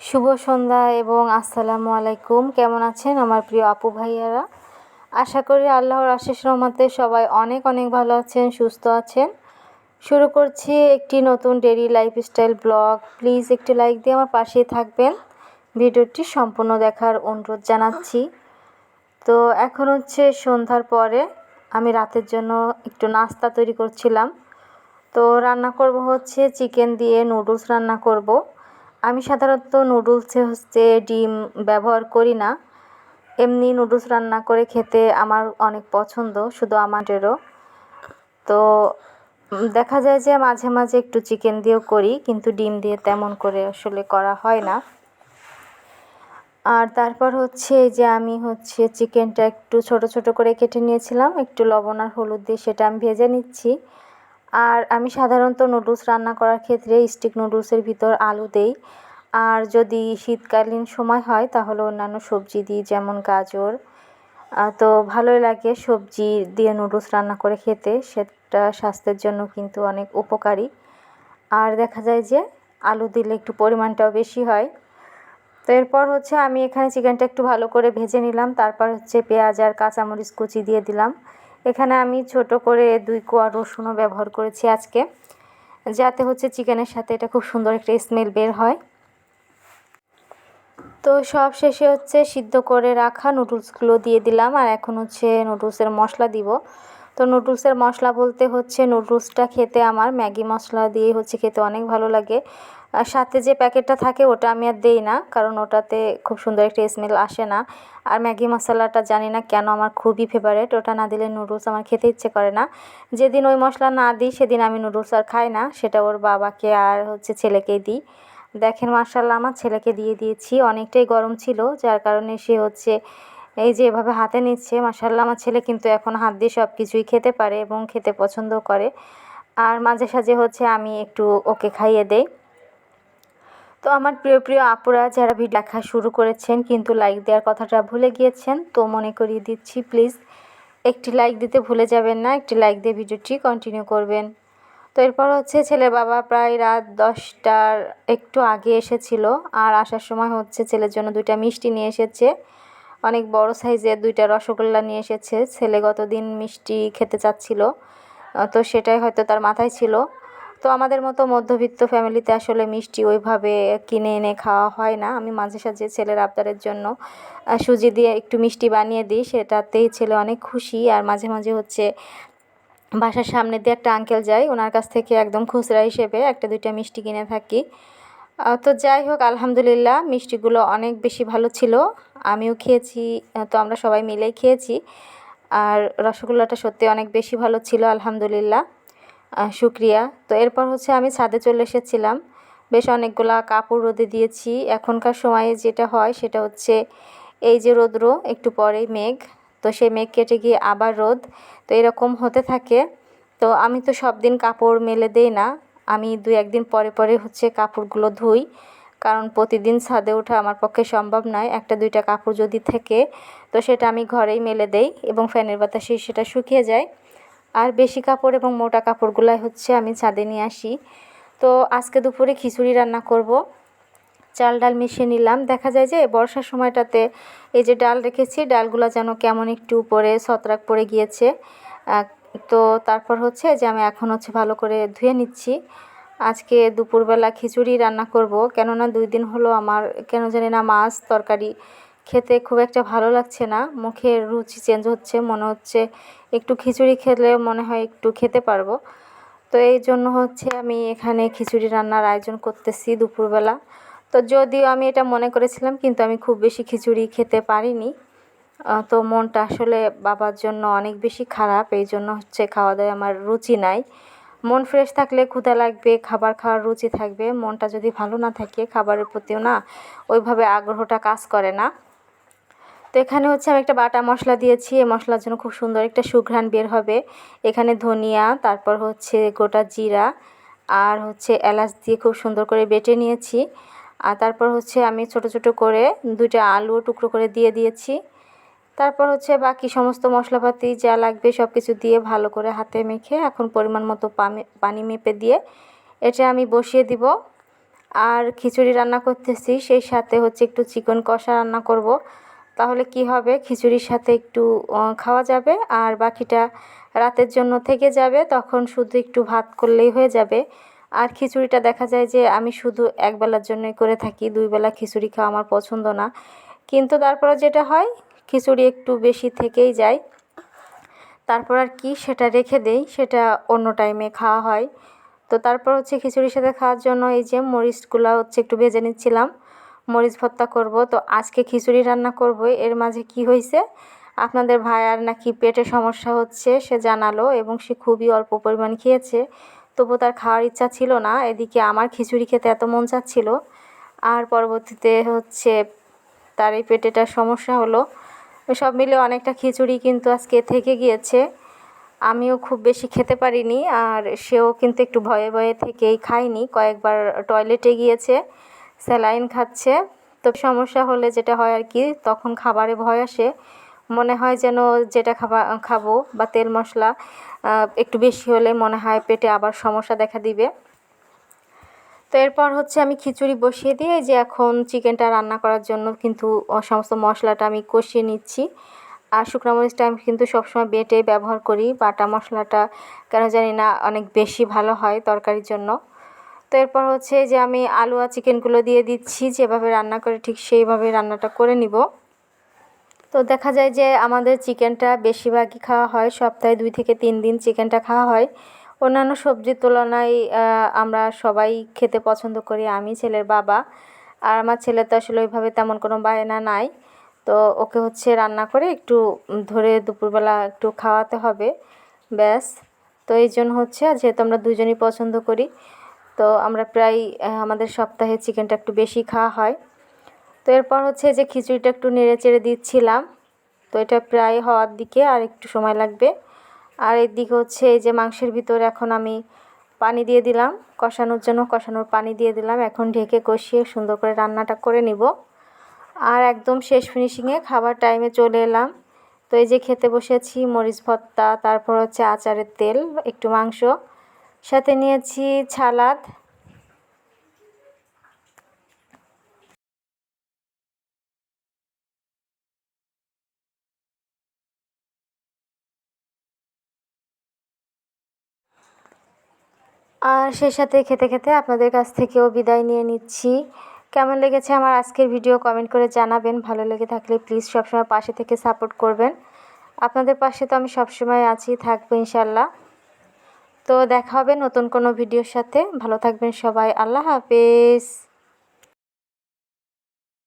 শুভ সন্ধ্যা এবং আসসালামু আলাইকুম। কেমন আছেন আমার প্রিয় আপু ভাইয়ারা? আশা করি আল্লাহর অশেষ রহমতে সবাই অনেক অনেক ভালো আছেন, সুস্থ আছেন। শুরু করছি একটি নতুন ডেইলি লাইফস্টাইল ব্লগ। প্লিজ একটি লাইক দিয়ে আমার পাশেই থাকবেন। ভিডিওটি সম্পূর্ণ দেখার অনুরোধ জানাচ্ছি। তো এখন হচ্ছে সন্ধ্যার পরে আমি রাতের জন্য একটু নাস্তা তৈরি করছিলাম। তো রান্না করব হচ্ছে চিকেন দিয়ে নুডলস রান্না করব। আমি সাধারণত নুডলসে হচ্ছে ডিম ব্যবহার করি না। এমনি নুডলস রান্না করে খেতে আমার অনেক পছন্দ, শুধু আমাদেরও। তো দেখা যায় যে মাঝে মাঝে একটু চিকেন দিয়েও করি, কিন্তু ডিম দিয়ে তেমন করে আসলে করা হয় না। আর তারপর হচ্ছে যে আমি হচ্ছে চিকেনটা একটু ছোট ছোট করে কেটে নিয়েছিলাম, একটু লবণ আর হলুদ দিয়ে সেটা আমি ভেজে নিচ্ছি। আর আমি সাধারণত নুডলস রান্না করার ক্ষেত্রে স্টিক নুডলসের ভিতর আলু দেই। আর যদি শীতকালীন সময় হয় তাহলে অন্যান্য সবজি দিই, যেমন গাজর। তো ভালোই লাগে সবজি দিয়ে নুডলস রান্না করে খেতে, সেটা স্বাস্থ্যের জন্য কিন্তু অনেক উপকারী। আর দেখা যায় যে আলু দিলে একটু পরিমাণটাও বেশি হয়। তো এরপর হচ্ছে আমি এখানে চিকেনটা একটু ভালো করে ভেজে নিলাম। তারপর হচ্ছে পেঁয়াজ আর কাঁচামরিচ কুচি দিয়ে দিলাম। এখানে আমি ছোট করে 2 কোয়া রসুনও ব্যবহার করেছি আজকে, যাতে হচ্ছে চিকেনের সাথে এটা খুব সুন্দর একটা স্মেল বের হয়। তো সব শেষে হচ্ছে সিদ্ধ করে রাখা নুডলসগুলো দিয়ে দিলাম। আর এখন হচ্ছে নুডলসের মশলা দিব। তো নুডলসের মশলা বলতে হচ্ছে নুডলসটা খেতে আমার ম্যাগি মশলা দিয়ে হচ্ছে খেতে অনেক ভালো লাগে। আর সাথে যে প্যাকেটটা থাকে ওটা আমি আর দেই না, কারণ ওটাতে খুব সুন্দর একটা স্মেল আসে না। আর ম্যাগি মশলাটা জানি না কেন আমার খুবই ফেভারিট, ওটা না দিলে নুডলস আমার খেতে ইচ্ছে করে না। যেদিন ওই মশলা না দিই সেদিন আমি নুডলস আর খাই না, সেটা ওর বাবাকে আর হচ্ছে ছেলেকেই দিই। দেখেন মাশাআল্লাহ আমার ছেলেকে দিয়ে দিয়েছি, অনেকটাই গরম ছিল যার কারণে সে হচ্ছে এই যে এভাবে হাতে নিচ্ছে। মাশাআল্লাহ আমার ছেলে কিন্তু এখন হাত দিয়ে সব কিছুই খেতে পারে এবং খেতে পছন্দও করে। আর মাঝে সাঝে হচ্ছে আমি একটু ওকে খাইয়ে দেই। তো আমার প্রিয় প্রিয় আপুরা যারা ভিডিও দেখা শুরু করেছেন কিন্তু লাইক দেওয়ার কথাটা ভুলে গিয়েছেন, তো মনে করিয়ে দিচ্ছি, প্লিজ একটি লাইক দিতে ভুলে যাবেন না। একটি লাইক দিয়ে ভিডিওটি কন্টিনিউ করবেন। তো এরপর হচ্ছে ছেলের বাবা প্রায় রাত 10টার একটু আগে এসেছিল। আর আসার সময় হচ্ছে ছেলের জন্য 2টা মিষ্টি নিয়ে এসেছে, অনেক বড় সাইজের 2টা রসগোল্লা নিয়ে এসেছে। ছেলে গতদিন মিষ্টি খেতে চাচ্ছিল, তো সেটাই হয়তো তার মাথায় ছিল। তো আমাদের মতো মধ্যবিত্ত ফ্যামিলিতে আসলে মিষ্টি ওইভাবে কিনে এনে খাওয়া হয় না। আমি মাঝে সাঝে ছেলের আবদারের জন্য সুজি দিয়ে একটু মিষ্টি বানিয়ে দিই, সেটাতেই ছেলে অনেক খুশি। আর মাঝে মাঝে হচ্ছে বাসার সামনে দিয়ে একটা আঙ্কেল যায়, ওনার কাছ থেকে একদম খুচরা হিসেবে 1-2টা মিষ্টি কিনে থাকি। তো যাই হোক, আলহামদুলিল্লাহ মিষ্টিগুলো অনেক বেশি ভালো ছিল। আমিও খেয়েছি, তো আমরা সবাই মিলেই খেয়েছি। আর রসগোল্লাটা সত্যি অনেক বেশি ভালো ছিল, আলহামদুলিল্লাহ, শুক্রিয়া। তো এরপর হচ্ছে আমি ছাদে চলে এসেছিলাম। বেশ অনেকগুলা কাপড় রোদে দিয়েছি। এখনকার সময়ে যেটা হয় সেটা হচ্ছে এই যে রৌদ্র, একটু পরেই মেঘ, তো সেই মেঘ কেটে গিয়ে আবার রোদ, তো এরকম হতে থাকে। তো আমি তো সব দিন কাপড় মেলে দেই না, আমি 2-1 দিন পরে পরে হচ্ছে কাপড়গুলো ধুই, কারণ প্রতিদিন ছাদে ওঠা আমার পক্ষে সম্ভব নয়। 1-2টা কাপড় যদি থাকে তো সেটা আমি ঘরেই মেলে দেই এবং ফ্যানের বাতাসে সেটা শুকিয়ে যায়। আর বেশি কাপড় এবং মোটা কাপড়গুলাই হচ্ছে আমি ছাদে নিয়ে আসি। তো আজকে দুপুরে খিচুড়ি রান্না করব। চাল ডাল মিশিয়ে নিলাম। দেখা যায় যে বর্ষার সময়টাতে এই যে ডাল রেখেছি, ডালগুলো যেন কেমন একটু উপরে ছত্রাক পড়ে গিয়েছে। তো তারপর হচ্ছে যে আমি এখন হচ্ছে ভালো করে ধুয়ে নিচ্ছি। আজকে দুপুরবেলা খিচুড়ি রান্না করব, কেননা 2 দিন হলো আমার কেন জানি না মাছ তরকারি খেতে খুব একটা ভালো লাগছে না, মুখের রুচি চেঞ্জ হচ্ছে, মনে হচ্ছে একটু খিচুড়ি খেলে মনে হয় একটু খেতে পারবো। তো এই জন্য হচ্ছে আমি এখানে খিচুড়ি রান্নার আয়োজন করতেছি দুপুরবেলা। তো যদিও আমি এটা মনে করেছিলাম, কিন্তু আমি খুব বেশি খিচুড়ি খেতে পারিনি। তো মনটা আসলে বাবার জন্য অনেক বেশি খারাপ, এই জন্য হচ্ছে খাওয়া দাওয়ায় আমার রুচি নাই। মন ফ্রেশ থাকলে ক্ষুধা লাগবে, খাবার খাওয়ার রুচি থাকবে। মনটা যদি ভালো না থাকে খাবারের প্রতিও না ওইভাবে আগ্রহটা কাজ করে না। তো এখানে হচ্ছে আমি একটা বাটা মশলা দিয়েছি, এই মশলার জন্য খুব সুন্দর একটা সুঘ্রাণ বের হবে। এখানে ধনিয়া, তারপর হচ্ছে গোটা জিরা আর হচ্ছে এলাচ দিয়ে খুব সুন্দর করে বেটে নিয়েছি। আর তারপর হচ্ছে আমি ছোট ছোট করে 2টা আলু টুকরো করে দিয়ে দিয়েছি। তারপর হচ্ছে বাকি সমস্ত মশলাপাতি যা লাগবে সব কিছু দিয়ে ভালো করে হাতে মেখে এখন পরিমাণ মতো পানি মেপে দিয়ে এটা আমি বসিয়ে দিব। আর খিচুড়ি রান্না করতেছি, সেই সাথে হচ্ছে একটু চিকেন কষা রান্না করব। তাহলে কি হবে, খিচুড়ির সাথে একটু খাওয়া যাবে আর বাকিটা রাতের জন্য থেকে যাবে, তখন শুধু একটু ভাত করলেই হয়ে যাবে। আর খিচুড়িটা দেখা যায় যে আমি শুধু একবেলার জন্যই করে থাকি, দুই বেলা খিচুড়ি খাওয়া আমার পছন্দ না। কিন্তু তারপরে যেটা হয়, খিচুড়ি একটু বেশি থেকেই যায়, তারপর আর কি সেটা রেখে দেই, সেটা অন্য টাইমে খাওয়া হয়। তো তারপর হচ্ছে খিচুড়ির সাথে খাওয়ার জন্য এই যে মরিচগুলো হচ্ছে একটু ভেজে নিচ্ছিলাম, মরিচ ভর্তা করব। তো আজকে খিচুড়ি রান্না করব। এর মাঝে কি হয়েছে, আপনাদের ভাইয়ার নাকি পেটে সমস্যা হচ্ছে সে জানালো, এবং সে খুবই অল্প পরিমাণ খেয়েছে, তবু তার খাওয়ার ইচ্ছা ছিল না। এদিকে আমার খিচুড়ি খেতে এত মন চাচ্ছিল, আর পরবর্তীতে হচ্ছে তার এই পেটেটা সমস্যা হলো। সব মিলে অনেকটা খিচুড়ি কিন্তু আজকে থেকে গিয়েছে। আমিও খুব বেশি খেতে পারিনি, আর সেও কিন্তু একটু ভয়ে ভয়ে থেকেই খায়নি, কয়েকবার টয়লেটে গিয়েছে, স্যালাইন খাচ্ছে। তো সমস্যা হলে যেটা হয় আর কি, তখন খাবারে ভয় আসে, মনে হয় যেন যেটা খাবো বা তেল মশলা একটু বেশি হলে মনে হয় পেটে আবার সমস্যা দেখা দিবে। তো এরপর হচ্ছে আমি খিচুড়ি বসিয়ে দিয়ে যে এখন চিকেনটা রান্না করার জন্য কিন্তু সমস্ত মশলাটা আমি কষিয়ে নিচ্ছি। আর শুকনো মরিচটা আমি কিন্তু সবসময় বেটে ব্যবহার করি, বাটা মশলাটা কেন জানি না অনেক বেশি ভালো হয় তরকারির জন্য। তো এরপর হচ্ছে যে আমি আলু আর চিকেনগুলো দিয়ে দিচ্ছি, যেভাবে রান্না করে ঠিক সেইভাবে রান্নাটা করে নিব। তো দেখা যায় যে আমাদের চিকেনটা বেশিরভাগই খাওয়া হয়, সপ্তাহে 2 থেকে 3 দিন চিকেনটা খাওয়া হয়। অন্যান্য সবজির তুলনায় আমরা সবাই খেতে পছন্দ করি, আমি, ছেলের বাবা। আর আমার ছেলে তো আসলে ওইভাবে তেমন কোনো বায়না নাই, তো ওকে হচ্ছে রান্না করে একটু ধরে দুপুরবেলা একটু খাওয়াতে হবে, ব্যাস। তো এই জন্য হচ্ছে, যেহেতু আমরা দুজনই পছন্দ করি, তো আমরা প্রায় আমাদের সপ্তাহে চিকেনটা একটু বেশি খাওয়া হয়। তো এরপর হচ্ছে যে খিচুড়িটা একটু নেড়ে চেড়ে দিচ্ছিলাম। তো এটা প্রায় হওয়ার দিকে, আর একটু সময় লাগবে। আর এদিকে হচ্ছে এই যে মাংসের ভিতরে এখন আমি পানি দিয়ে দিলাম কষানোর জন্য, কষানোর পানি দিয়ে দিলাম। এখন ঢেকে কষিয়ে সুন্দর করে রান্নাটা করে নিব। আর একদম শেষ ফিনিশিংয়ে খাবার টাইমে চলে এলাম। তো এই যে খেতে বসেছি, মরিচ ভর্তা, তারপর হচ্ছে আচারের তেল, একটু মাংস, সাথে নিয়েছি সালাদ। আর সেই সাথে খেতে খেতে আপনাদের কাছ থেকেও বিদায় নিয়ে নিচ্ছি। কেমন লেগেছে আমার আজকের ভিডিও কমেন্ট করে জানাবেন। ভালো লেগে থাকলে প্লিজ সবসময় পাশে থেকে সাপোর্ট করবেন। আপনাদের পাশে তো আমি সবসময় আছি, থাকবো ইনশাল্লাহ। তো দেখা হবে নতুন কোনো ভিডিওর সাথে। ভালো থাকবেন সবাই, আল্লাহ হাফেজ।